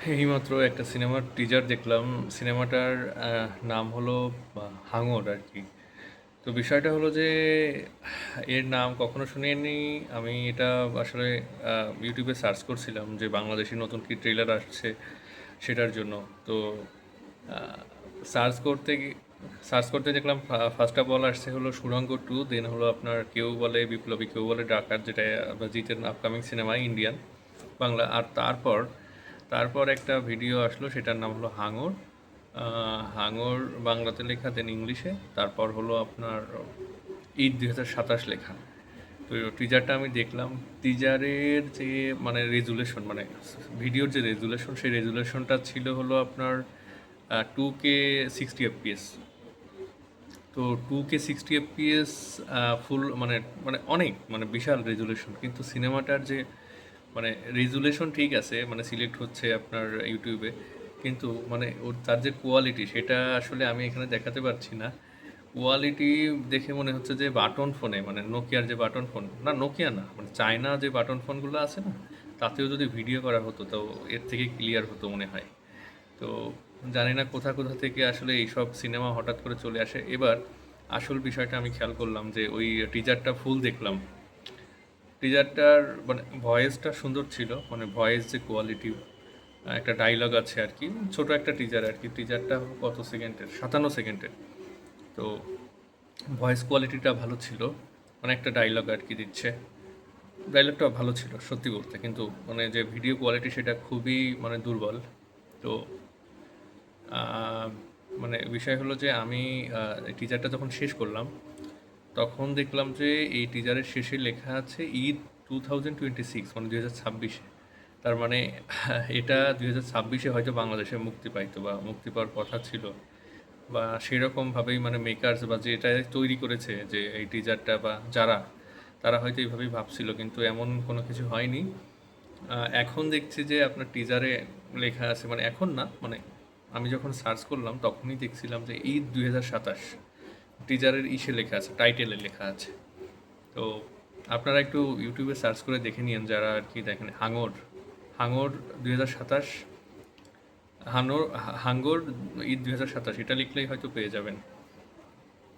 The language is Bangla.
এইমাত্র একটা সিনেমার টিজার দেখলাম। সিনেমাটার নাম হলো হাঙর আর কি। তো বিষয়টা হলো যে এর নাম কখনো শুনিনি। আমি এটা আসলে ইউটিউবে সার্চ করছিলাম যে বাংলাদেশি নতুন কি ট্রেলার আসছে সেটার জন্য। তো সার্চ করতে সার্চ করতে দেখলাম ফার্স্ট অফ অল আসছে হলো সুড়ঙ্গ 2, দেন হলো আপনার কেউ বলে বিপ্লবী, কেউ বলে ডাকাত, যেটা জিতের আপকামিং সিনেমা ইন্ডিয়ান বাংলা। আর তারপর তারপর একটা ভিডিও আসলো, সেটার নাম হলো হাঙর। হাঙর বাংলাতে লেখা, দেন ইংলিশে, তারপর হলো আপনার ঈদ 2027 লেখা। তো টিজারটা আমি দেখলাম। টিজারের যে মানে রেজুলেশন, মানে ভিডিওর যে রেজুলেশন, সেই রেজুলেশনটা ছিল হলো আপনার 2K 60 FPS। তো 2K 60 FPS ফুল মানে মানে অনেক মানে বিশাল রেজুলেশন, কিন্তু সিনেমাটার যে মানে রেজুলেশন ঠিক আছে, মানে সিলেক্ট হচ্ছে আপনার ইউটিউবে, কিন্তু মানে ওর তার যে কোয়ালিটি সেটা আসলে আমি এখানে দেখাতে পারছি না। কোয়ালিটি দেখে মনে হচ্ছে যে বাটন ফোনে, মানে নোকিয়ার যে বাটন ফোন, না নোকিয়া না, মানে চায়না যে বাটন ফোনগুলো আছে না, তাতেও যদি ভিডিও করা হতো তো এর থেকে ক্লিয়ার হতো মনে হয়। তো জানি না কোথা কোথা থেকে আসলে এইসব সিনেমা হঠাৎ করে চলে আসে। এবার আসল বিষয়টা আমি খেয়াল করলাম যে ওই টিজারটা ফুল দেখলাম। টিজারটার মানে ভয়েসটা সুন্দর ছিল, মানে ভয়েস যে কোয়ালিটি, একটা ডায়লগ আছে আর কি, ছোট একটা টিজার আর কি। টিজারটা কত সেকেন্ডের, 57 সেকেন্ডের। তো ভয়েস কোয়ালিটিটা ভালো ছিল, মানে একটা ডায়লগ আর কি দিচ্ছে। ডায়লগটা ভালো ছিল সত্যি বলতে, কিন্তু মানে যে ভিডিও কোয়ালিটি সেটা খুবই মানে দুর্বল। তো আহ, মানে বিষয় হলো যে আমি টিজারটা যখন শেষ করলাম, তখন দেখলাম যে এই টিজারের শেষে লেখা আছে ঈদ 2026, মানে 2026-এ। তার মানে এটা 2026-এ হয়তো বাংলাদেশে মুক্তি পাইতো বা মুক্তি পাওয়ার কথা ছিল, বা সেরকমভাবেই মানে মেকার্স বা যেটা তৈরি করেছে যে এই টিজারটা, বা যারা, তারা হয়তো এইভাবেই ভাবছিল, কিন্তু এমন কোনো কিছু হয়নি। এখন দেখছি যে আপনার টিজারে লেখা আছে, মানে এখন না, মানে আমি যখন সার্চ করলাম তখনই দেখছিলাম যে ঈদ 2027 টিজারের ইসে লেখা আছে, টাইটেলে লেখা আছে। তো আপনারা একটু ইউটিউবে সার্চ করে দেখে নিন যারা আর কি দেখেন। হাঙর, হাঙর 2027, হাঙর ঈদ 2027 এটা লিখলেই হয়তো পেয়ে যাবেন।